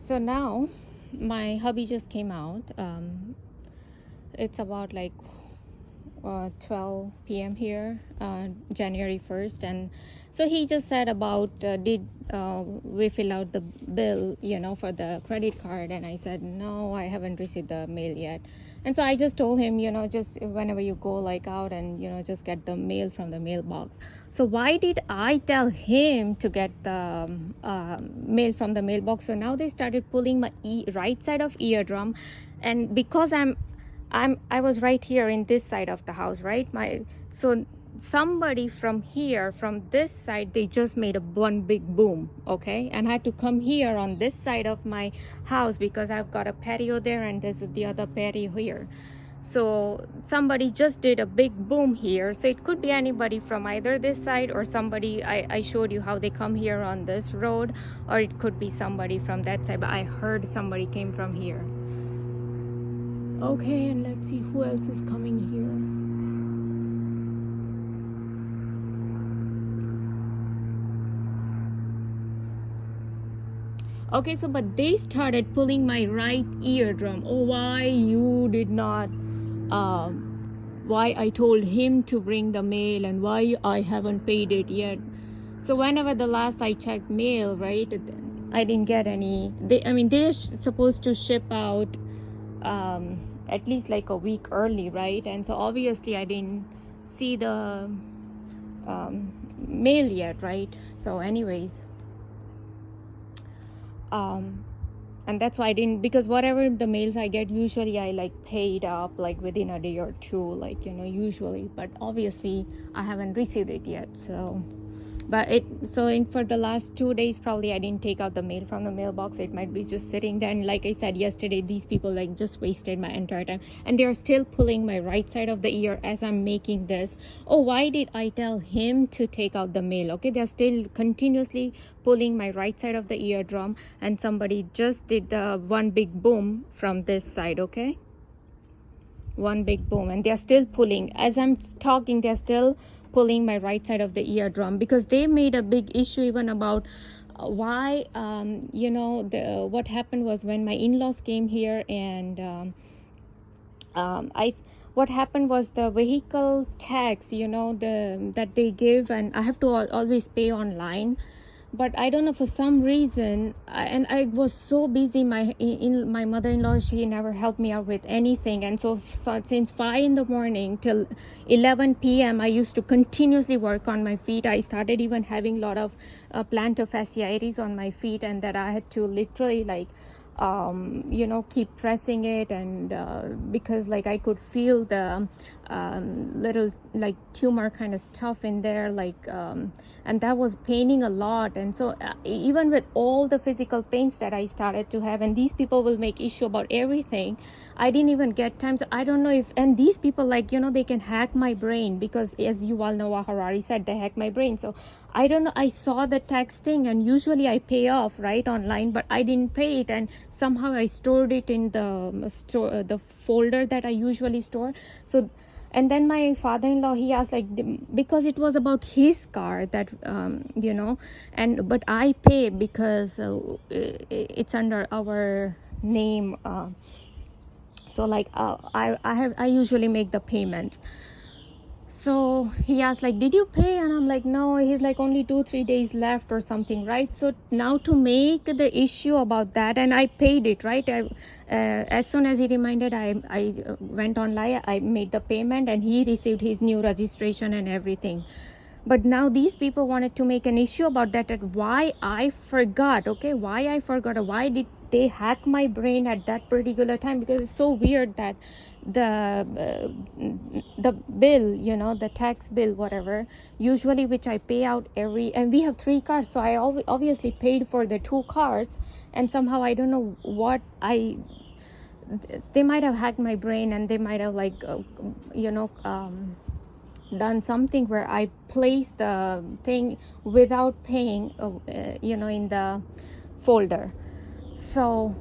So now my hubby just came out. It's about like 12 p.m. here, January 1st. And so he just said about, did we fill out the bill, for the credit card? And I said, no, I haven't received the mail yet. And so I just told him, just whenever you go like out and, just get the mail from the mailbox. So why did I tell him to get the mail from the mailbox? So now they started pulling my right side of eardrum. And because I was right here in this side of the house, right? So somebody from here, from this side, they just made one big boom, okay? And I had to come here on this side of my house because I've got a patio there and there's the other patio here. So somebody just did a big boom here. So it could be anybody from either this side or somebody, I showed you how they come here on this road, or it could be somebody from that side, but I heard somebody came from here. Okay, and let's see who else is coming here. Okay, so but they started pulling my right eardrum. Oh, why you did not, why I told him to bring the mail and why I haven't paid it yet. So whenever the last I checked mail, right, I didn't get any. They're supposed to ship out at least like a week early, right? And so obviously I didn't see the mail yet, right? So anyways, and that's why I didn't, because whatever the mails I get, usually I like paid up like within a day or two, like, usually, but obviously I haven't received it yet. So but for the last 2 days probably I didn't take out the mail from the mailbox. It might be just sitting there, and like I said yesterday, these people like just wasted my entire time, and they're still pulling my right side of the ear as I'm making this. Oh, why did I tell him to take out the mail? Okay, they're still continuously pulling my right side of the eardrum, and somebody just did the one big boom from this side. Okay, one big boom, and they're still pulling as I'm talking. They're still pulling my right side of the eardrum because they made a big issue even about why what happened was when my in-laws came here, and what happened was the vehicle tax, that they give, and I have to always pay online. But I don't know, for some reason, and I was so busy. My mother-in-law, she never helped me out with anything, and so since 5 in the morning till 11 p.m. I used to continuously work on my feet. I started even having a lot of plantar fasciitis on my feet, and that I had to literally like keep pressing it, and because like I could feel the little like tumor kind of stuff in there, like and that was paining a lot. And so even with all the physical pains that I started to have, and these people will make issue about everything, I didn't even get time. So I don't know if, and these people like, they can hack my brain, because as you all know, Harari said they hack my brain. So I don't know, I saw the tax thing, and usually I pay off right online, but I didn't pay it, and somehow I stored it in the store, the folder that I usually store. So, and then my father-in-law, he asked, like, because it was about his car that and but I pay because it's under our name, so like I usually make the payments. So he asked, like, did you pay? And I'm like, no. He's like, only 2-3 days left or something, right? So now to make the issue about that, and I paid it, right? As soon as he reminded, I went online, I made the payment, and he received his new registration and everything. But now these people wanted to make an issue about that why I forgot, okay? Why I forgot, or why did they hack my brain at that particular time? Because it's so weird that the bill, the tax bill, whatever, usually which I pay out and we have 3 cars, so I obviously paid for the 2 cars, and somehow I don't know what they might have hacked my brain, and they might have like done something where I placed the thing without paying, in the folder. So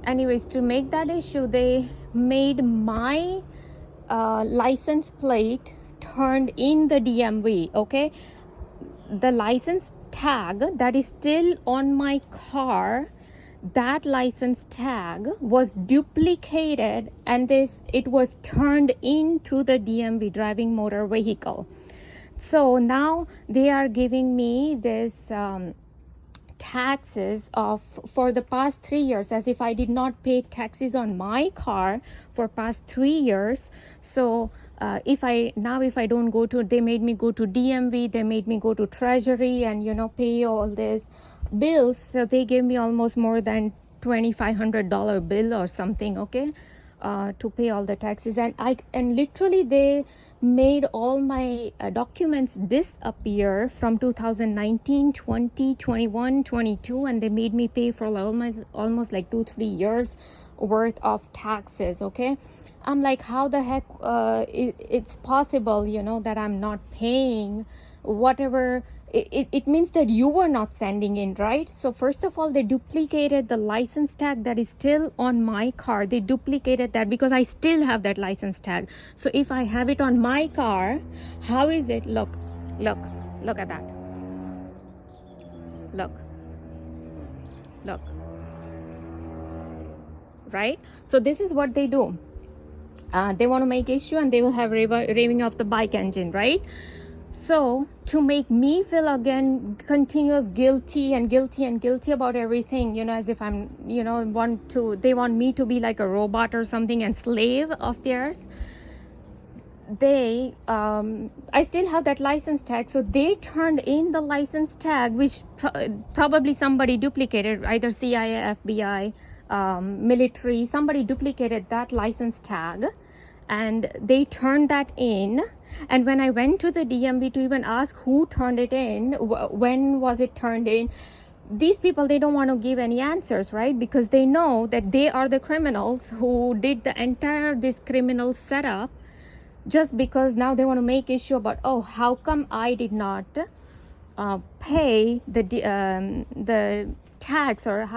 anyways, to make that issue, they made my license plate turned in the DMV, okay? The license tag that is still on my car that license tag was duplicated, and it was turned into the DMV, driving motor vehicle. So now they are giving me this taxes of for the past 3 years, as if I did not pay taxes on my car for past 3 years. So if I don't go to, they made me go to DMV, they made me go to Treasury and pay all these bills. So they gave me almost more than $2,500 bill or something, okay, to pay all the taxes. And literally they made all my documents disappear from 2019, 20, 21, 22, and they made me pay for almost like 2-3 years worth of taxes. Okay, I'm like, how the heck it's possible, that I'm not paying whatever. It means that you were not sending in, right? So first of all, they duplicated the license tag that is still on my car. They duplicated that because I still have that license tag. So if I have it on my car, how is it? Look at that. Look. Right? So this is what they do. They want to make issue, and they will have raving of the bike engine, right? So to make me feel again continuous guilty about everything, as if I'm, they want me to be like a robot or something and slave of theirs. I still have that license tag, so they turned in the license tag, which probably somebody duplicated, either CIA, FBI, military, somebody duplicated that license tag, and they turned that in. And when I went to the DMV to even ask who turned it in, when was it turned in, these people, they don't want to give any answers, right? Because they know that they are the criminals who did the entire this criminal setup, just because now they want to make issue about, oh, how come I did not pay the tax, or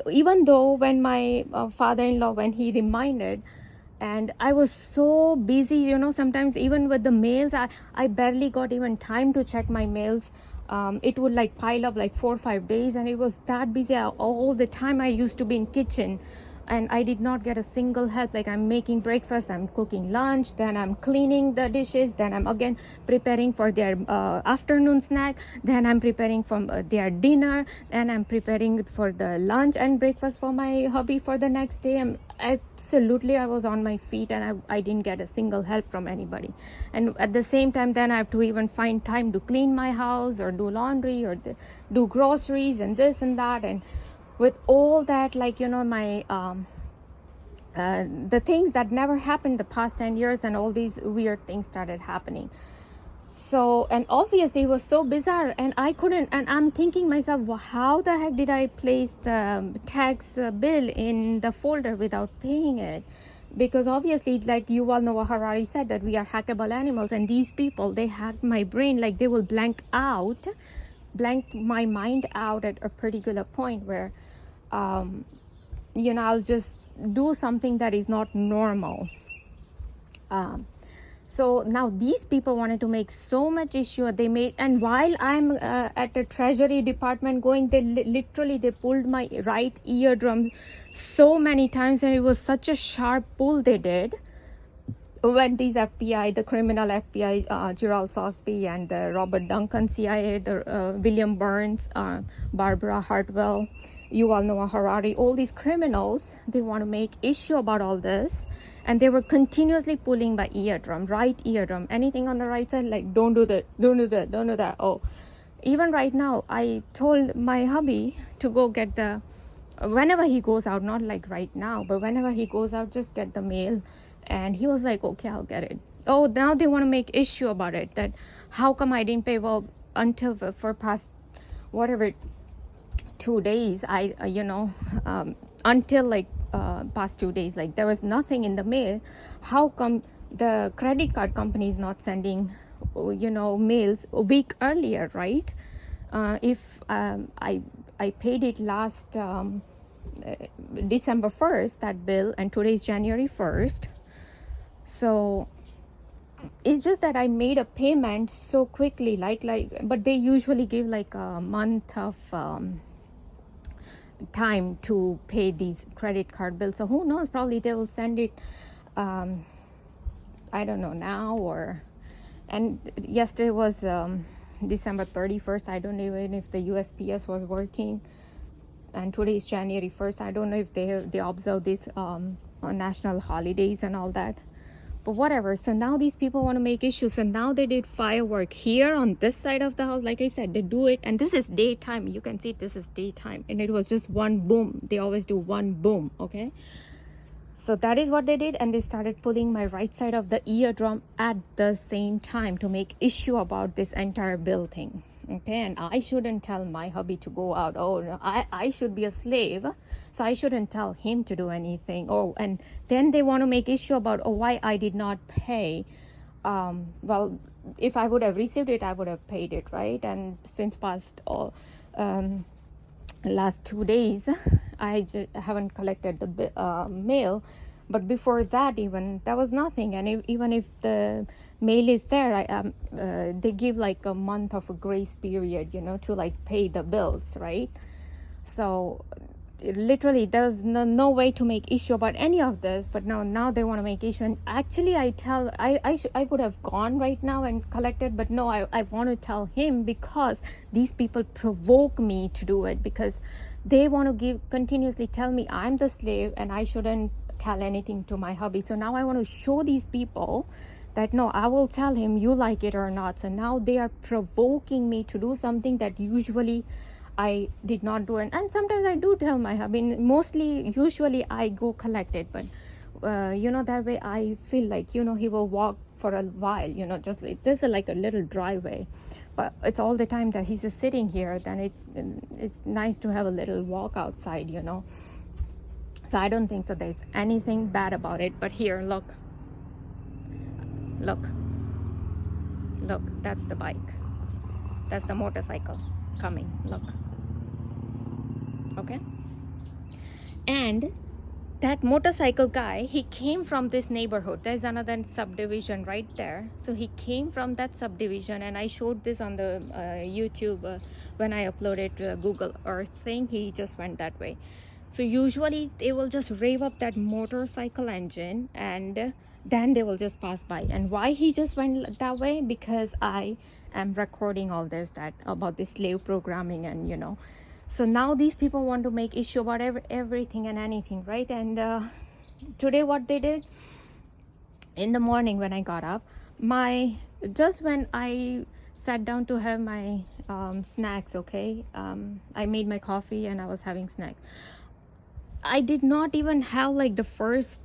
even though when my father-in-law, when he reminded, and I was so busy, sometimes even with the mails, I barely got even time to check my mails. It would like pile up like 4 or 5 days, and it was that busy. All the time I used to be in kitchen, and I did not get a single help. Like, I'm making breakfast, I'm cooking lunch, then I'm cleaning the dishes, then I'm again preparing for their afternoon snack, then I'm preparing for their dinner, and I'm preparing for the lunch and breakfast for my hubby for the next day. I was on my feet, and I didn't get a single help from anybody. And at the same time, then I have to even find time to clean my house or do laundry or do groceries and this and that. And with all that, like, my the things that never happened the past 10 years, and all these weird things started happening. So, and obviously it was so bizarre, and I couldn't, and I'm thinking myself, well, how the heck did I place the tax bill in the folder without paying it? Because obviously, like you all know, what Harari said, that we are hackable animals, and these people, they hack my brain. Like, they will blank my mind out at a particular point where I'll just do something that is not normal. So now these people wanted to make so much issue. And while I'm at the Treasury Department going, they literally pulled my right eardrum so many times, and it was such a sharp pull they did. When these FBI, the criminal FBI, Gerald Sosby and the Robert Duncan CIA, the William Burns, Barbara Hartwell, you all know Harari, all these criminals, they want to make issue about all this. And they were continuously pulling my eardrum, right eardrum, anything on the right side, like, don't do that. Oh, even right now, I told my hubby to go get whenever he goes out, not like right now, but whenever he goes out, just get the mail. And he was like, okay, I'll get it. Oh, now they want to make issue about it, that how come I didn't pay? Well, until for past whatever 2 days, until like past 2 days, like, there was nothing in the mail. How come the credit card company is not sending mails a week earlier, right? If I paid it last December 1st, that bill, and today is January 1st. So it's just that I made a payment so quickly, but they usually give like a month of time to pay these credit card bills. So who knows, probably they will send it, I don't know now, or, and yesterday was December 31st. I don't know even if the USPS was working, and today is January 1st. I don't know if they observe these on national holidays and all that, but whatever. So now these people want to make issues. So now they did firework here on this side of the house. Like I said, they do it, and this is daytime. You can see this is daytime, and it was just one boom. They always do one boom, okay? So that is what they did, and they started pulling my right side of the eardrum at the same time to make issue about this entire bill thing, okay? And I shouldn't tell my hubby to go out. Oh, no, I should be a slave, so I shouldn't tell him to do anything. Oh, and then they want to make issue about, oh, why I did not pay. Well, if I would have received it, I would have paid it, right? And since past last 2 days, I haven't collected the mail, but before that, even there was nothing. And even if the mail is there, they give like a month of a grace period, you know, to like pay the bills, right? So literally there's no way to make issue about any of this, but now they want to make issue. And actually I would have gone right now and collected, but no, I want to tell him, because these people provoke me to do it, because they want to continuously tell me I'm the slave and I shouldn't tell anything to my hubby. So now I want to show these people that no, I will tell him, you like it or not. So now they are provoking me to do something that usually I did not do. And sometimes I do tell my hubby. Usually I go collect it, but you know, that way I feel like, you know, he will walk for a while, you know, just like this is like a little driveway, but it's all the time that he's just sitting here. Then it's nice to have a little walk outside, you know. So I don't think so there's anything bad about it. But here, look, that's the bike, that's the motorcycle coming, look, okay? And that motorcycle guy, he came from this neighborhood. There's another subdivision right there. So he came from that subdivision, and I showed this on the YouTube when I uploaded Google Earth thing. He just went that way. So usually they will just rev up that motorcycle engine, and then they will just pass by. And why he just went that way? Because I am recording all this, that about the slave programming, and you know. So now these people want to make issue about everything and anything, right? And today what they did in the morning when I got up, just when I sat down to have my snacks, okay, I made my coffee and I was having snacks. I did not even have like the first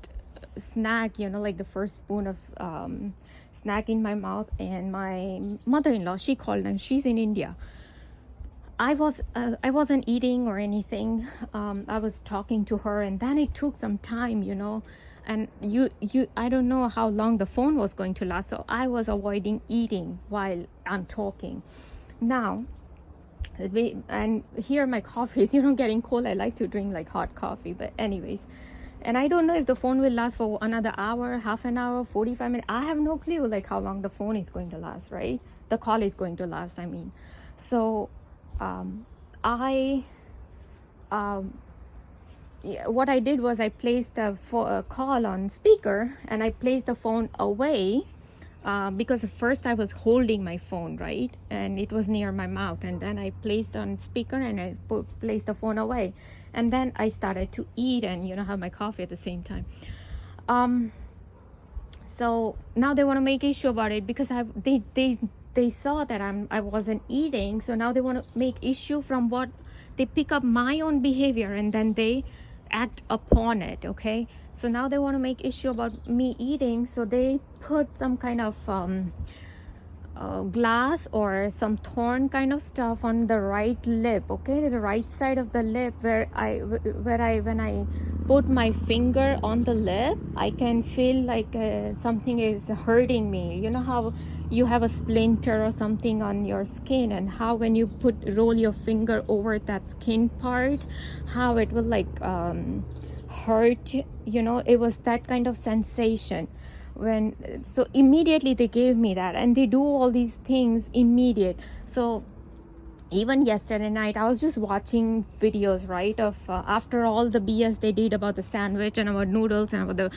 snack, you know, like the first spoon of snack in my mouth, and my mother-in-law, she called, and she's in India. I wasn't eating or anything. I was talking to her, and then it took some time, you know, and I don't know how long the phone was going to last, so I was avoiding eating while I'm talking. Now, and here my coffee is, you know, getting cold. I like to drink like hot coffee, but anyways. And I don't know if the phone will last for another hour, half an hour, 45 minutes. I have no clue like how long the phone is going to last, right? The call is going to last, I mean. So what I did was I placed a call on speaker, and I placed the phone away because at first I was holding my phone, right? And it was near my mouth, and then I placed on speaker, and I placed the phone away. And then I started to eat and, you know, have my coffee at the same time. So now they want to make issue about it because they saw that I wasn't eating. So now they want to make issue from what they pick up my own behavior, and then they act upon it, okay? So now they want to make issue about me eating. So they put some kind of glass or some thorn kind of stuff on the right lip, okay, the right side of the lip, where when I put my finger on the lip, I can feel like something is hurting me. You know how you have a splinter or something on your skin, and how when you roll your finger over that skin part, how it will like hurt, you know. It was that kind of sensation. So immediately they gave me that, and they do all these things immediate. So even yesterday night I was just watching videos, right, of after all the BS they did about the sandwich and about noodles and about the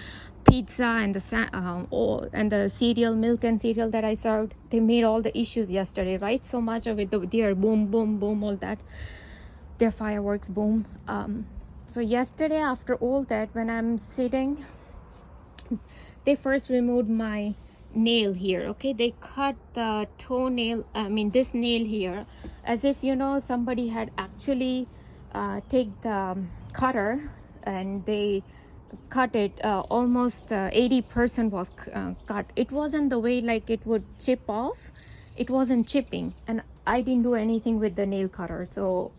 pizza and and the cereal, milk and cereal that I served. They made all the issues yesterday, right? So much of it, their boom boom boom, all that, their fireworks boom. So yesterday after all that, when I'm sitting, they first removed my nail here. Okay, they cut the toenail, I mean this nail here, as if, you know, somebody had actually take the cutter and they cut it. Almost 80% was cut. It wasn't the way like it would chip off. It wasn't chipping, and I didn't do anything with the nail cutter. So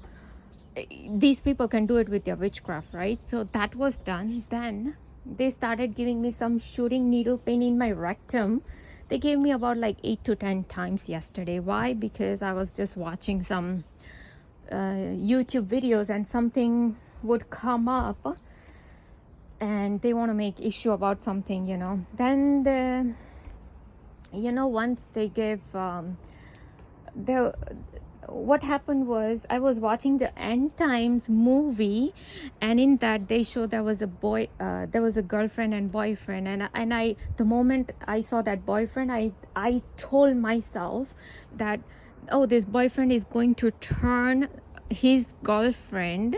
these people can do it with their witchcraft, right? So that was done. Then they started giving me some shooting needle pain in my rectum. They gave me about like 8 to 10 times yesterday. Why? Because I was just watching some YouTube videos and something would come up and they want to make issue about something, you know. Then once they gave what happened was, I was watching the End Times movie, and in that they showed there was a girlfriend and boyfriend, and I the moment I saw that boyfriend, I told myself that, oh, this boyfriend is going to turn his girlfriend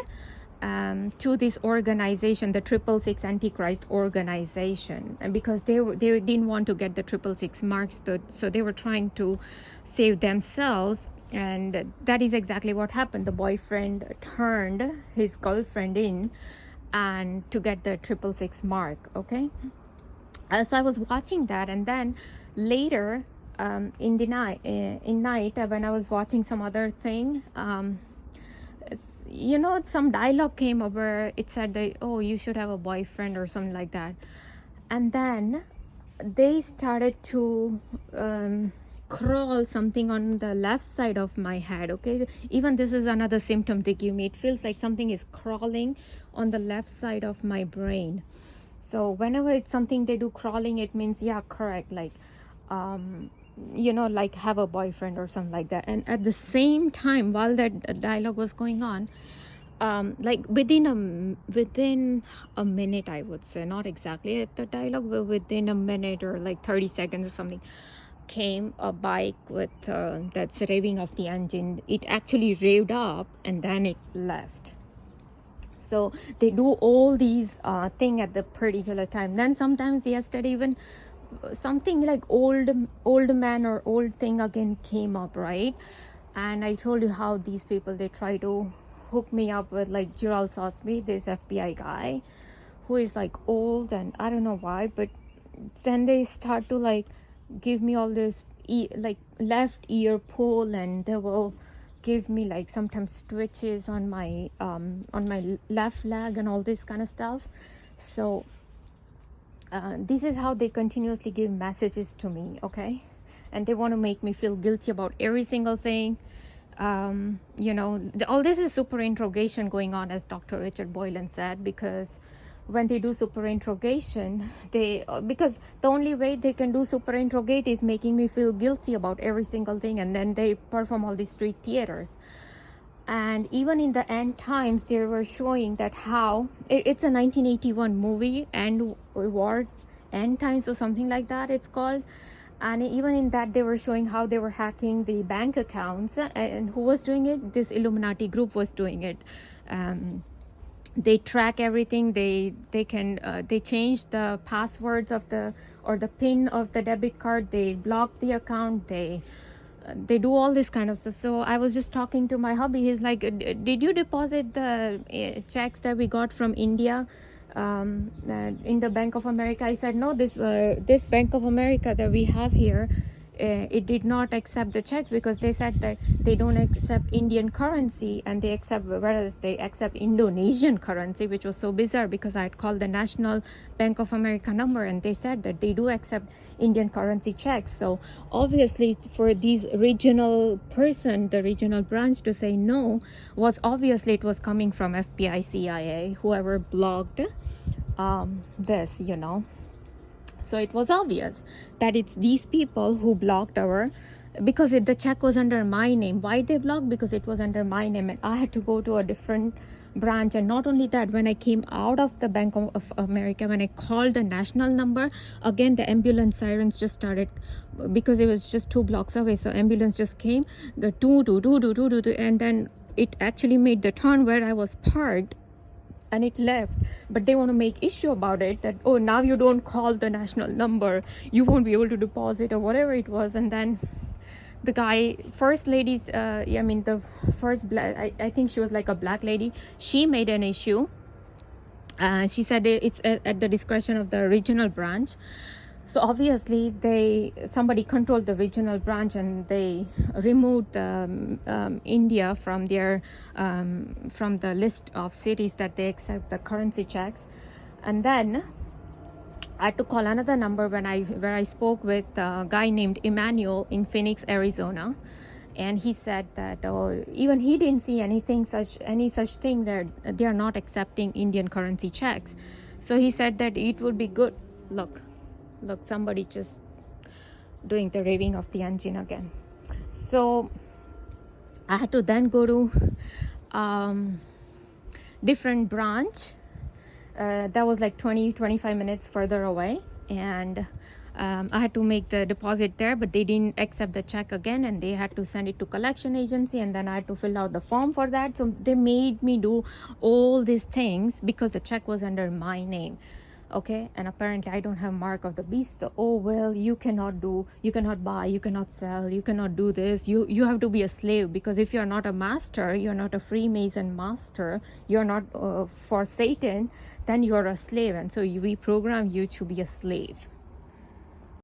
to this organization, the 666 Antichrist organization, and because they didn't want to get the 666 marks, so they were trying to save themselves. And that is exactly what happened. The boyfriend turned his girlfriend in and to get the 666 mark. Okay, so I was watching that, and then later in night when I was watching some other thing, some dialogue came up where it said that, oh, you should have a boyfriend or something like that. And then they started to crawl something on the left side of my head. Okay, even this is another symptom they give me. It feels like something is crawling on the left side of my brain. So whenever it's something they do crawling, it means, yeah, correct, like like have a boyfriend or something like that. And at the same time, while that dialogue was going on, like within a minute, I would say, not exactly at the dialogue, but within a minute or like 30 seconds or something, came a bike with that's raving of the engine. It actually raved up and then it left. So they do all these thing at the particular time. Then sometimes yesterday even something like old man or old thing again came up, right? And I told you how these people, they try to hook me up with like Gerald Sosby, this FBI guy who is like old, and I don't know why, but then they start to like give me all this like left ear pull, and they will give me like sometimes twitches on my left leg and all this kind of stuff. So this is how they continuously give messages to me, okay? And they want to make me feel guilty about every single thing. All this is super interrogation going on, as Dr. Richard Boylan said, because when they do super interrogation, because the only way they can do super interrogate is making me feel guilty about every single thing, and then they perform all these street theaters. And even in the End Times, they were showing that how it's a 1981 movie, End Times or something like that it's called. And even in that, they were showing how they were hacking the bank accounts, and who was doing it? This Illuminati group was doing it. They track everything. They change the passwords of the pin of the debit card. They block the account. They do all this kind of stuff. So I was just talking to my hubby. He's like, did you deposit the checks that we got from India in the Bank of America? I said, no, this Bank of America that we have here, it did not accept the checks because they said that they don't accept Indian currency, and whereas they accept Indonesian currency, which was so bizarre because I had called the National Bank of America number and they said that they do accept Indian currency checks. So obviously for these the regional branch to say no, it was coming from FBI, CIA, whoever blocked this. So it was obvious that it's these people who blocked our because the check was under my name. Why they blocked? Because it was under my name, and I had to go to a different branch. And not only that, when I came out of the Bank of America, when I called the national number, again the ambulance sirens just started, because it was just 2 blocks away. So ambulance just came, the two, and then it actually made the turn where I was parked, and it left. But they want to make issue about it, that, oh, now you don't call the national number, you won't be able to deposit, or whatever it was. And then the guy, first ladies, the first black, I think she was like a black lady, she made an issue. She said it's at the discretion of the regional branch. So obviously somebody controlled the regional branch, and they removed India from their from the list of cities that they accept the currency checks. And then I had to call another number where I spoke with a guy named Emmanuel in Phoenix, Arizona, and he said that even he didn't see any such thing, that they are not accepting Indian currency checks. So he said that it would be good. Look, somebody just doing the raving of the engine again. So I had to then go to different branch. That was like 20-25 minutes further away, and I had to make the deposit there, but they didn't accept the check again, and they had to send it to collection agency, and then I had to fill out the form for that. So they made me do all these things because the check was under my name. Okay, and apparently I don't have mark of the beast. So, oh well, you cannot buy, you cannot sell, you cannot do this, you have to be a slave, because if you're not a master, you're not a Freemason master, you're not for Satan, then you're a slave, and so we program you to be a slave.